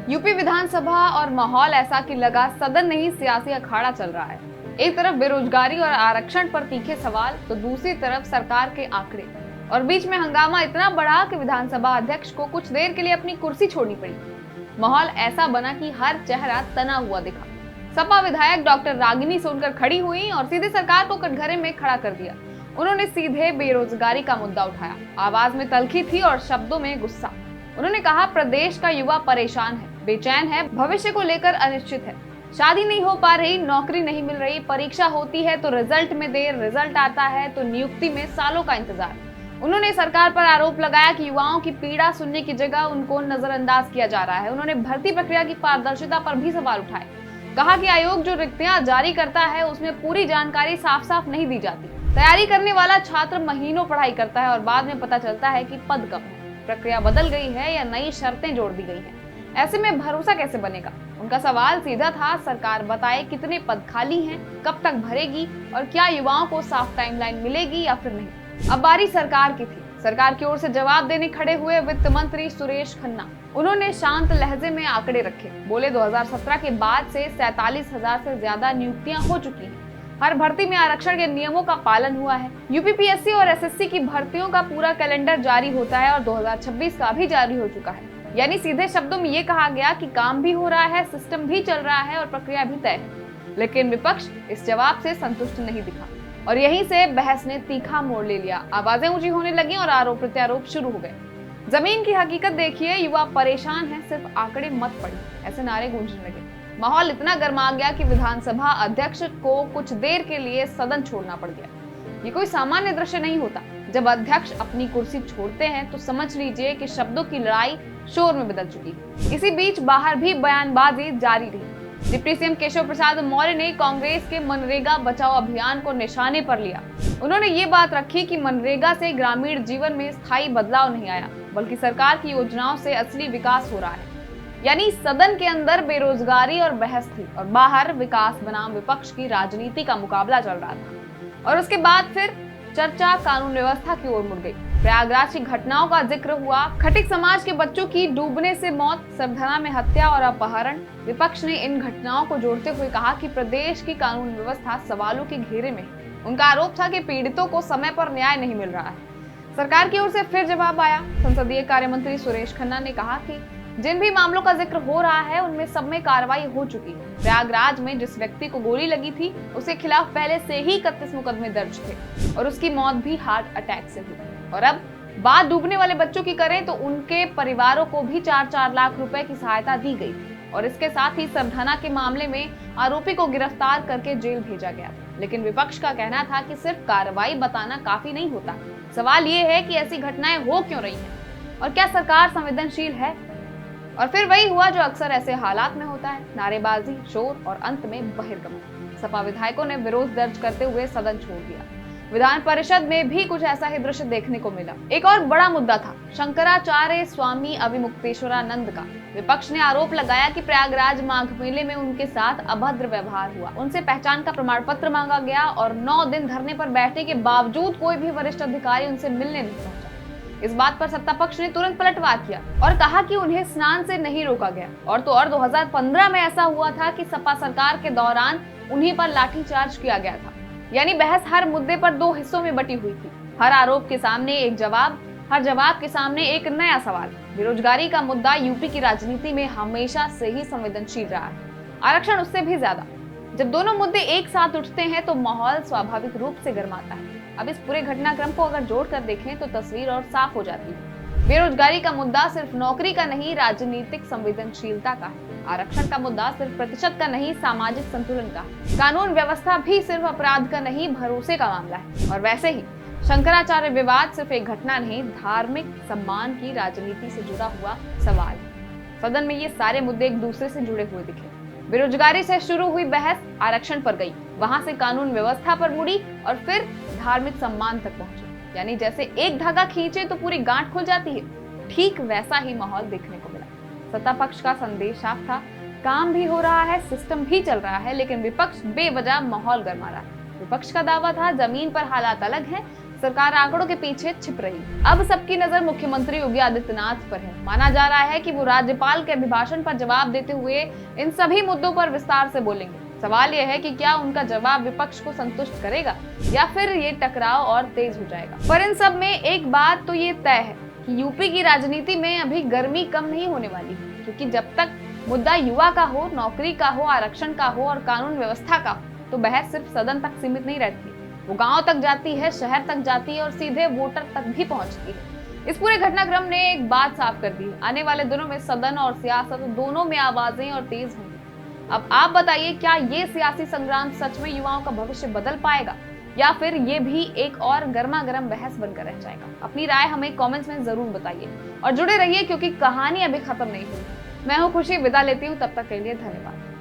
UP विधानसभा और माहौल ऐसा कि लगा सदन नहीं सियासी अखाड़ा चल रहा है। एक तरफ बेरोजगारी और आरक्षण पर तीखे सवाल, तो दूसरी तरफ सरकार के आंकड़े, और बीच में हंगामा इतना बड़ा कि विधानसभा अध्यक्ष को कुछ देर के लिए अपनी कुर्सी छोड़नी पड़ी। माहौल ऐसा बना कि हर चेहरा तना हुआ दिखा। सपा विधायक डॉक्टर रागिनी सोनकर खड़ी हुई और सीधे सरकार को कटघरे में खड़ा कर दिया। उन्होंने सीधे बेरोजगारी का मुद्दा उठाया। आवाज में तल्खी थी और शब्दों में गुस्सा। उन्होंने कहा, प्रदेश का युवा परेशान है, बेचैन है, भविष्य को लेकर अनिश्चित है। शादी नहीं हो पा रही, नौकरी नहीं मिल रही, परीक्षा होती है तो रिजल्ट में देर, रिजल्ट आता है तो नियुक्ति में सालों का इंतजार। उन्होंने सरकार पर आरोप लगाया कि युवाओं की पीड़ा सुनने की जगह उनको नजरअंदाज किया जा रहा है। उन्होंने भर्ती प्रक्रिया की पारदर्शिता पर भी सवाल उठाए। कहा कि आयोग जो रिक्तियां जारी करता है उसमें पूरी जानकारी साफ साफ नहीं दी जाती। तैयारी करने वाला छात्र महीनों पढ़ाई करता है और बाद में पता चलता है कि पद कम है, प्रक्रिया बदल गई है या नई शर्तें जोड़ दी गई हैं। ऐसे में भरोसा कैसे बनेगा? उनका सवाल सीधा था, सरकार बताए कितने पद खाली हैं, कब तक भरेगी और क्या युवाओं को साफ टाइमलाइन मिलेगी या फिर नहीं। अब बारी सरकार की थी। सरकार की ओर से जवाब देने खड़े हुए वित्त मंत्री सुरेश खन्ना। उन्होंने शांत लहजे में आंकड़े रखे। बोले, 2017 के बाद से 47,000 से ज्यादा नियुक्तियां हो चुकी हैं। हर भर्ती में आरक्षण के नियमों का पालन हुआ है। यूपीपीएससी और एसएससी की भर्तियों का पूरा कैलेंडर जारी होता है और 2026 का भी जारी हो चुका है। यानी सीधे शब्दों में ये कहा गया कि काम भी हो रहा है, सिस्टम भी चल रहा है और प्रक्रिया भी तय है। लेकिन विपक्ष इस जवाब से संतुष्ट नहीं दिखा और यहीं से बहस ने तीखा मोड़ ले लिया। आवाजें ऊंची होने लगी और आरोप प्रत्यारोप शुरू हो गए। जमीन की हकीकत देखिए, युवा परेशान है, सिर्फ आंकड़े मत पढ़िए, ऐसे नारे गूंजने लगे। माहौल इतना गर्मा गया कि विधानसभा अध्यक्ष को कुछ देर के लिए सदन छोड़ना पड़ गया। ये कोई सामान्य दृश्य नहीं होता। जब अध्यक्ष अपनी कुर्सी छोड़ते हैं तो समझ लीजिए कि शब्दों की लड़ाई शोर में बदल चुकी है। इसी बीच बाहर भी बयानबाजी जारी रही। डिप्टी सीएम केशव प्रसाद मौर्य ने कांग्रेस के मनरेगा बचाओ अभियान को निशाने पर लिया। उन्होंने ये बात रखी कि मनरेगा से ग्रामीण जीवन में स्थायी बदलाव नहीं आया, बल्कि सरकार की योजनाओं से असली विकास हो रहा है। यानी सदन के अंदर बेरोजगारी और बहस थी और बाहर विकास बनाम विपक्ष की राजनीति का मुकाबला चल रहा था। और उसके बाद फिर चर्चा कानून व्यवस्था की ओर मुड़ गई। प्रयागराज की घटनाओं का जिक्र हुआ। खटिक समाज के बच्चों की डूबने से मौत, सरधना में हत्या और अपहरण। विपक्ष ने इन घटनाओं को जोड़ते हुए कहा कि प्रदेश की कानून व्यवस्था सवालों के घेरे में है। उनका आरोप था कि पीड़ितों को समय पर न्याय नहीं मिल रहा है। सरकार की ओर से फिर जवाब आया। संसदीय कार्य मंत्री सुरेश खन्ना ने कहा कि जिन भी मामलों का जिक्र हो रहा है उनमें सब में कार्रवाई हो चुकी है। प्रयागराज में जिस व्यक्ति को गोली लगी थी उसके खिलाफ पहले से ही 31 मुकदमे दर्ज थे और उसकी मौत भी हार्ट अटैक से हुई। और अब बात डूबने वाले बच्चों की करें तो उनके परिवारों को भी 4-4 लाख रुपए की सहायता दी गई थी और इसके साथ ही सरधना के मामले में आरोपी को गिरफ्तार करके जेल भेजा गया। लेकिन विपक्ष का कहना था कि सिर्फ कार्रवाई बताना काफी नहीं होता। सवाल ये है कि ऐसी घटनाएं हो क्यों रही हैं और क्या सरकार संवेदनशील है? और फिर वही हुआ जो अक्सर ऐसे हालात में होता है, नारेबाजी, शोर और अंत में बहिर्गमन। सपा विधायकों ने विरोध दर्ज करते हुए सदन छोड़ दिया। विधान परिषद में भी कुछ ऐसा ही दृश्य देखने को मिला। एक और बड़ा मुद्दा था शंकराचार्य स्वामी अविमुक्तेश्वरानंद का। विपक्ष ने आरोप लगाया कि प्रयागराज माघ मेले में उनके साथ अभद्र व्यवहार हुआ, उनसे पहचान का प्रमाण पत्र मांगा गया और 9 दिन धरने पर बैठने के बावजूद कोई भी वरिष्ठ अधिकारी उनसे मिलने नहीं पहुंचा। इस बात पर सत्ता पक्ष ने तुरंत पलटवार किया और कहा कि उन्हें स्नान से नहीं रोका गया। और तो और 2015 में ऐसा हुआ था कि सपा सरकार के दौरान उन्हीं पर लाठीचार्ज किया गया था। यानी बहस हर मुद्दे पर 2 हिस्सों में बटी हुई थी। हर आरोप के सामने एक जवाब, हर जवाब के सामने एक नया सवाल। बेरोजगारी का मुद्दा यूपी की राजनीति में हमेशा से ही संवेदनशील रहा है, आरक्षण उससे भी ज्यादा। जब दोनों मुद्दे एक साथ उठते हैं तो माहौल स्वाभाविक रूप से गर्माता है। अब इस पूरे घटनाक्रम को अगर जोड़कर देखें तो तस्वीर और साफ हो जाती है। बेरोजगारी का मुद्दा सिर्फ नौकरी का नहीं, राजनीतिक संवेदनशीलता का है। आरक्षण का मुद्दा सिर्फ प्रतिशत का नहीं, सामाजिक संतुलन का है। कानून व्यवस्था भी सिर्फ अपराध का नहीं, भरोसे का मामला है। और वैसे ही शंकराचार्य विवाद सिर्फ एक घटना नहीं, धार्मिक सम्मान की राजनीति से जुड़ा हुआ सवाल है। सदन में ये सारे मुद्दे एक दूसरे से जुड़े हुए दिखे। बेरोजगारी से शुरू हुई बहस आरक्षण पर गई, वहां से कानून व्यवस्था पर मुड़ी और फिर धार्मिक सम्मान तक पहुंची। यानी जैसे एक धागा खींचे तो पूरी गांठ खुल जाती है, ठीक वैसा ही माहौल देखने को मिला। सत्ता पक्ष का संदेश साफ था, काम भी हो रहा है, सिस्टम भी चल रहा है, लेकिन विपक्ष बेवजह माहौल गरमा रहा है। विपक्ष का दावा था जमीन पर हालात अलग हैं, सरकार आंकड़ों के पीछे छिप रही। अब सबकी नजर मुख्यमंत्री योगी आदित्यनाथ पर है। माना जा रहा है कि वो राज्यपाल के अभिभाषण पर जवाब देते हुए इन सभी मुद्दों पर विस्तार से बोलेंगे। सवाल यह है कि क्या उनका जवाब विपक्ष को संतुष्ट करेगा या फिर ये टकराव और तेज हो जाएगा। पर इन सब में एक बात तो ये तय है कि यूपी की राजनीति में अभी गर्मी कम नहीं होने वाली, क्योंकि जब तक मुद्दा युवा का हो, नौकरी का हो, आरक्षण का हो और कानून व्यवस्था का हो, तो बहस सिर्फ सदन तक सीमित नहीं रहती। वो गांव तक जाती है, शहर तक जाती है और सीधे वोटर तक भी पहुंचती है। इस पूरे घटनाक्रम ने एक बात साफ कर दी, आने वाले दिनों में सदन और सियासत दोनों में आवाजें और तेज होंगी। अब आप बताइए, क्या ये सियासी संग्राम सच में युवाओं का भविष्य बदल पाएगा या फिर ये भी एक और गर्मा गर्म बहस बनकर रह जाएगा? अपनी राय हमें कमेंट्स में जरूर बताइए और जुड़े रहिए, क्योंकि कहानी अभी खत्म नहीं हुई। मैं हूं खुशी, विदा लेती हूं, तब तक के लिए धन्यवाद।